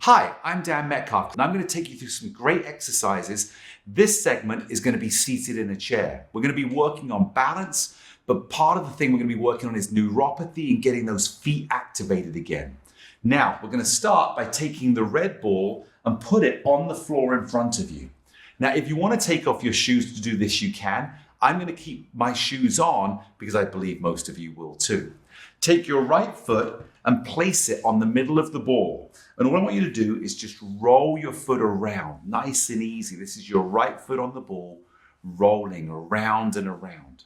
Hi, I'm Dan Metcalfe, and I'm going to take you through some great exercises. This segment is going to be seated in a chair. We're going to be working on balance, but part of the thing we're going to be working on is neuropathy and getting those feet activated again. Now, we're going to start by taking the red ball and put it on the floor in front of you. Now, if you want to take off your shoes to do this, you can. I'm going to keep my shoes on because I believe most of you will too. Take your right foot and place it on the middle of the ball. And all I want you to do is just roll your foot around, nice and easy. This is your right foot on the ball, rolling around and around.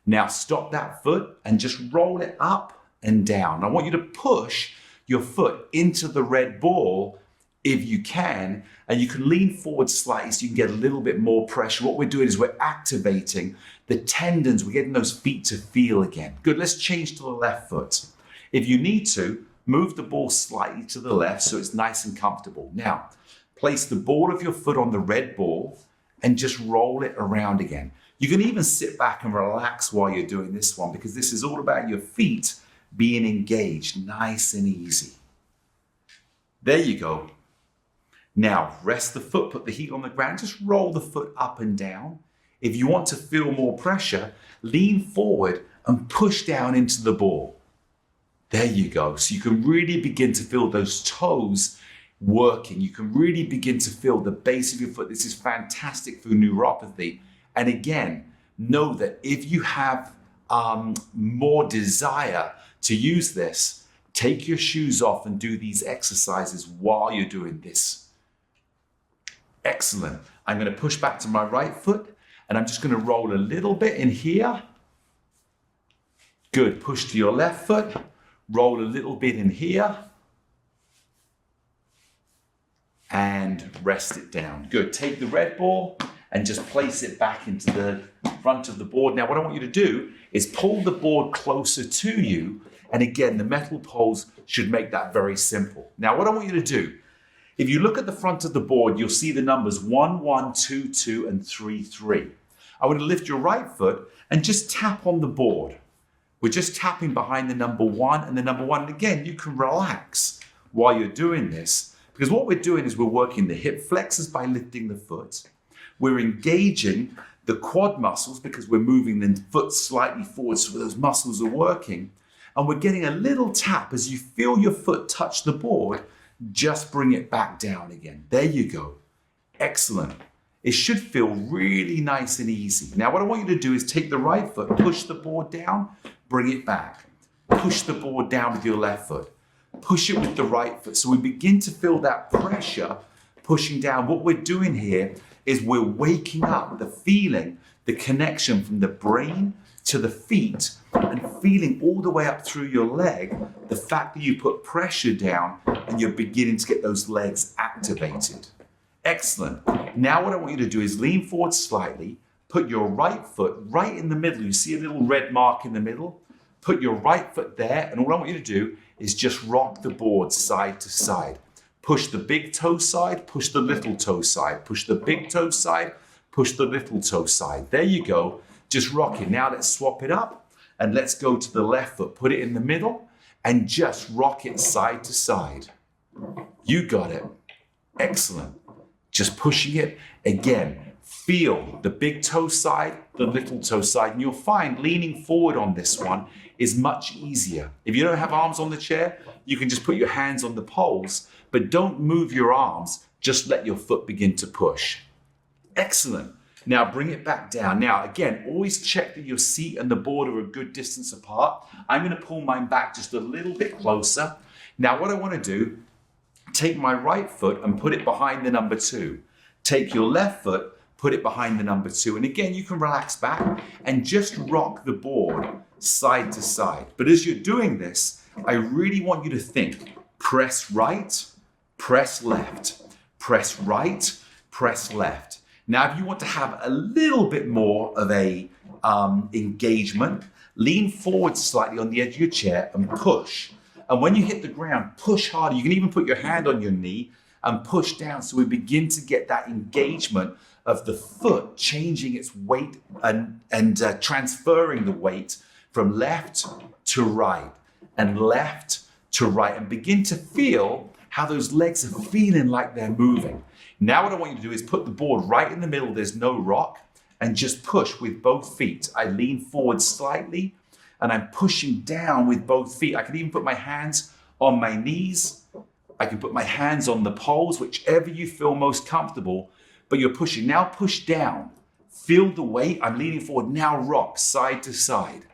Now stop that foot and just roll it up and down. I want you to push your foot into the red ball if you can, and you can lean forward slightly so you can get a little bit more pressure. What we're doing is we're activating the tendons. We're getting those feet to feel again. Good, let's change to the left foot. If you need to, move the ball slightly to the left so it's nice and comfortable. Now, place the ball of your foot on the red ball and just roll it around again. You can even sit back and relax while you're doing this one because this is all about your feet being engaged, nice and easy. There you go. Now, rest the foot, put the heel on the ground, just roll the foot up and down. If you want to feel more pressure, lean forward and push down into the ball. There you go. So you can really begin to feel those toes working. You can really begin to feel the base of your foot. This is fantastic for neuropathy. And again, know that if you have more desire to use this, take your shoes off and do these exercises while you're doing this. Excellent. I'm going to push back to my right foot and I'm just going to roll a little bit in here. Good. Push to your left foot. Roll a little bit in here and rest it down. Good. Take the red ball and just place it back into the front of the board. Now, what I want you to do is pull the board closer to you. And again, the metal poles should make that very simple. Now, what I want you to do, if you look at the front of the board, you'll see the numbers 1, 1, 2, 2, and 3, 3. I want to lift your right foot and just tap on the board. We're just tapping behind the number 1 and the number 1. And again, you can relax while you're doing this because what we're doing is we're working the hip flexors by lifting the foot. We're engaging the quad muscles because we're moving the foot slightly forward so those muscles are working. And we're getting a little tap as you feel your foot touch the board, just bring it back down again. There you go. Excellent. It should feel really nice and easy. Now, what I want you to do is take the right foot, push the board down, bring it back. Push the board down with your left foot. Push it with the right foot. So we begin to feel that pressure pushing down. What we're doing here is we're waking up the feeling, the connection from the brain to the feet and feeling all the way up through your leg, the fact that you put pressure down and you're beginning to get those legs activated. Excellent. Now what I want you to do is lean forward slightly, put your right foot right in the middle. You see a little red mark in the middle? Put your right foot there, and all I want you to do is just rock the board side to side. Push the big toe side, push the little toe side, push the big toe side, push the little toe side. There you go. Just rock it. Now let's swap it up and let's go to the left foot. Put it in the middle and just rock it side to side. You got it. Excellent. Just pushing it again. Feel the big toe side, the little toe side, and you'll find leaning forward on this one is much easier. If you don't have arms on the chair, you can just put your hands on the poles, but don't move your arms. Just let your foot begin to push. Excellent. Now bring it back down. Now again, always check that your seat and the board are a good distance apart. I'm going to pull mine back just a little bit closer. Now what I want to do, take my right foot and put it behind the number 2. Take your left foot, put it behind the number 2. And again, you can relax back and just rock the board side to side. But as you're doing this, I really want you to think, press right, press left, press right, press left. Now, if you want to have a little bit more of a engagement, lean forward slightly on the edge of your chair and push. And when you hit the ground, push harder. You can even put your hand on your knee and push down so we begin to get that engagement of the foot changing its weight and transferring the weight from left to right and left to right, and begin to feel how those legs are feeling like they're moving. Now what I want you to do is put the board right in the middle, there's no rock, and just push with both feet. I lean forward slightly and I'm pushing down with both feet. I can even put my hands on my knees. I can put my hands on the poles, whichever you feel most comfortable, but you're pushing. Now push down. Feel the weight. I'm leaning forward. Now rock side to side.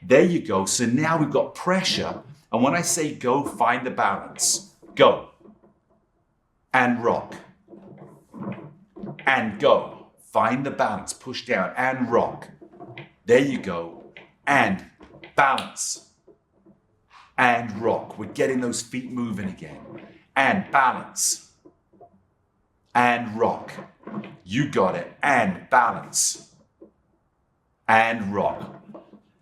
There you go. So now we've got pressure. And when I say go, find the balance. Go. And rock. And go. Find the balance. Push down and rock. There you go. And balance. And rock. We're getting those feet moving again. And balance. And rock. You got it. And balance. And rock.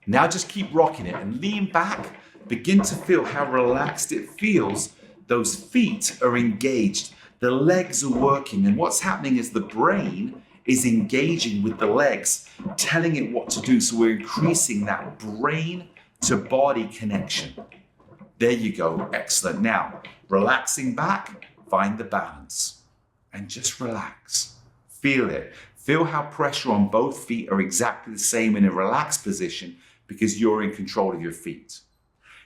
Now just keep rocking it and lean back. Begin to feel how relaxed it feels. Those feet are engaged. The legs are working. And what's happening is the brain is engaging with the legs, telling it what to do. So we're increasing that brain to body connection. There you go. Excellent. Now, relaxing back, find the balance and just relax. Feel it. Feel how pressure on both feet are exactly the same in a relaxed position because you're in control of your feet.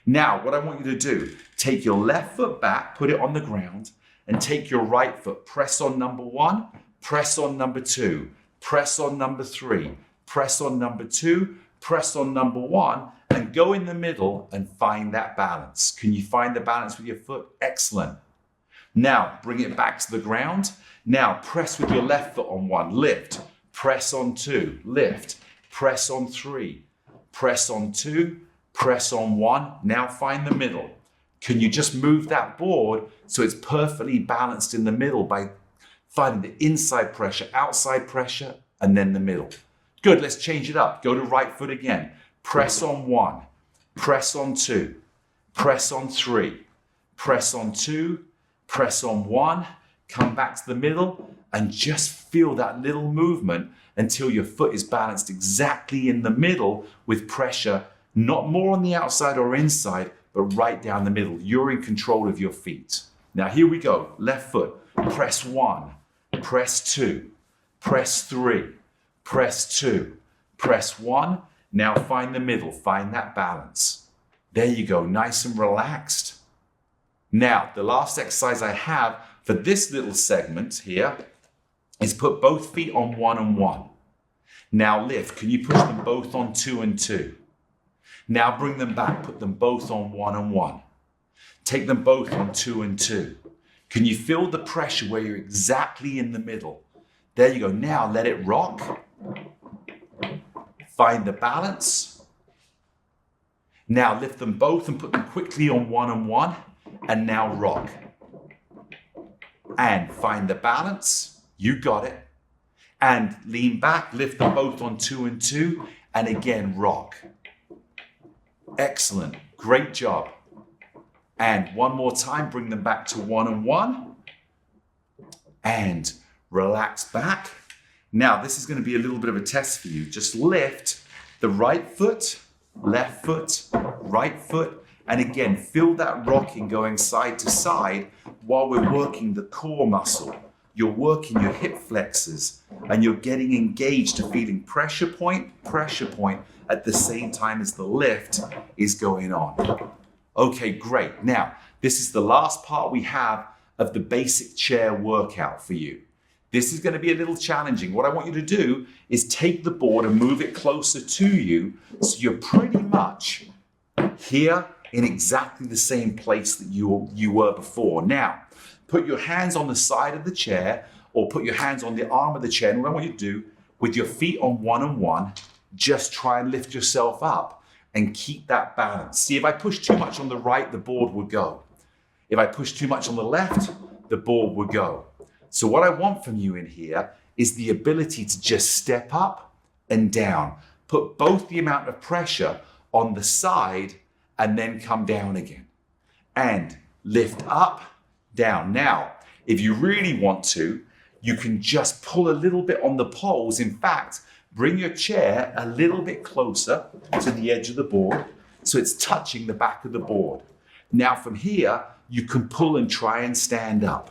Now, what I want you to do, take your left foot back, put it on the ground, and take your right foot. Press on number 1, press on number 2, press on number 3, press on number 2, press on number 1, and go in the middle and find that balance. Can you find the balance with your foot? Excellent. Now, bring it back to the ground. Now, press with your left foot on 1, lift, press on 2, lift, press on 3, press on 2, press on 1. Now find the middle. Can you just move that board so it's perfectly balanced in the middle by finding the inside pressure, outside pressure, and then the middle? Good, let's change it up. Go to right foot again. Press on 1, press on 2, press on 3, press on 2, press on 1, come back to the middle and just feel that little movement until your foot is balanced exactly in the middle with pressure, not more on the outside or inside, but right down the middle. You're in control of your feet. Now here we go. Left foot, press 1, press 2, press 3, press 2, press 1. Now find the middle, find that balance. There you go, nice and relaxed. Now, the last exercise I have for this little segment here is put both feet on 1 and 1. Now lift, can you push them both on 2 and 2? Now bring them back, put them both on 1 and 1. Take them both on 2 and 2. Can you feel the pressure where you're exactly in the middle? There you go, now let it rock. Find the balance. Now lift them both and put them quickly on 1 and 1. And now rock. And find the balance. You got it. And lean back, lift them both on 2 and 2. And again, rock. Excellent. Great job. And one more time, bring them back to 1 and 1. And relax back. Now, this is going to be a little bit of a test for you. Just lift the right foot, left foot, right foot, and again, feel that rocking going side to side while we're working the core muscle. You're working your hip flexors, and you're getting engaged to feeling pressure point at the same time as the lift is going on. Okay, great. Now, this is the last part we have of the basic chair workout for you. This is going to be a little challenging. What I want you to do is take the board and move it closer to you so you're pretty much here in exactly the same place that you were before. Now, put your hands on the side of the chair or put your hands on the arm of the chair. And what I want you to do, with your feet on 1 and 1, just try and lift yourself up and keep that balance. See, if I push too much on the right, the board would go. If I push too much on the left, the board would go. So what I want from you in here is the ability to just step up and down. Put both the amount of pressure on the side and then come down again. And lift up, down. Now, if you really want to, you can just pull a little bit on the poles. In fact, bring your chair a little bit closer to the edge of the board so it's touching the back of the board. Now from here, you can pull and try and stand up.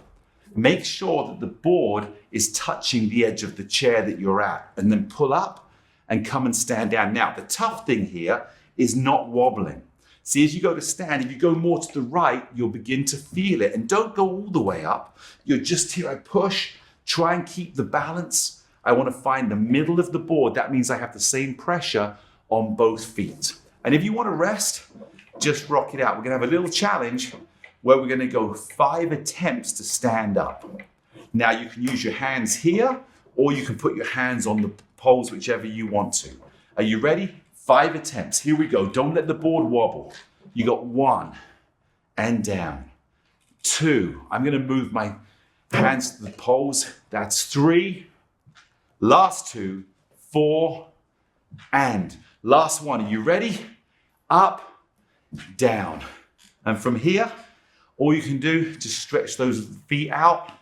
Make sure that the board is touching the edge of the chair that you're at, and then pull up and come and stand down. Now, the tough thing here is not wobbling. See, as you go to stand, if you go more to the right, you'll begin to feel it. And don't go all the way up. You're just here, I push, try and keep the balance. I want to find the middle of the board. That means I have the same pressure on both feet. And if you want to rest, just rock it out. We're going to have a little challenge where we're going to go 5 attempts to stand up. Now you can use your hands here, or you can put your hands on the poles, whichever you want to. Are you ready? 5 attempts. Here we go. Don't let the board wobble. You got 1 and down. 2. I'm going to move my hands to the poles. That's 3. Last 2. 4 and last 1. Are you ready? Up, down. And from here, all you can do, just stretch those feet out,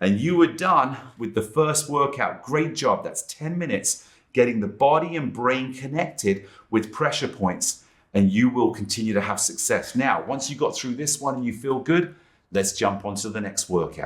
and you are done with the first workout. Great job. That's 10 minutes getting the body and brain connected with pressure points, and you will continue to have success. Now, once you got through this one and you feel good, let's jump onto the next workout.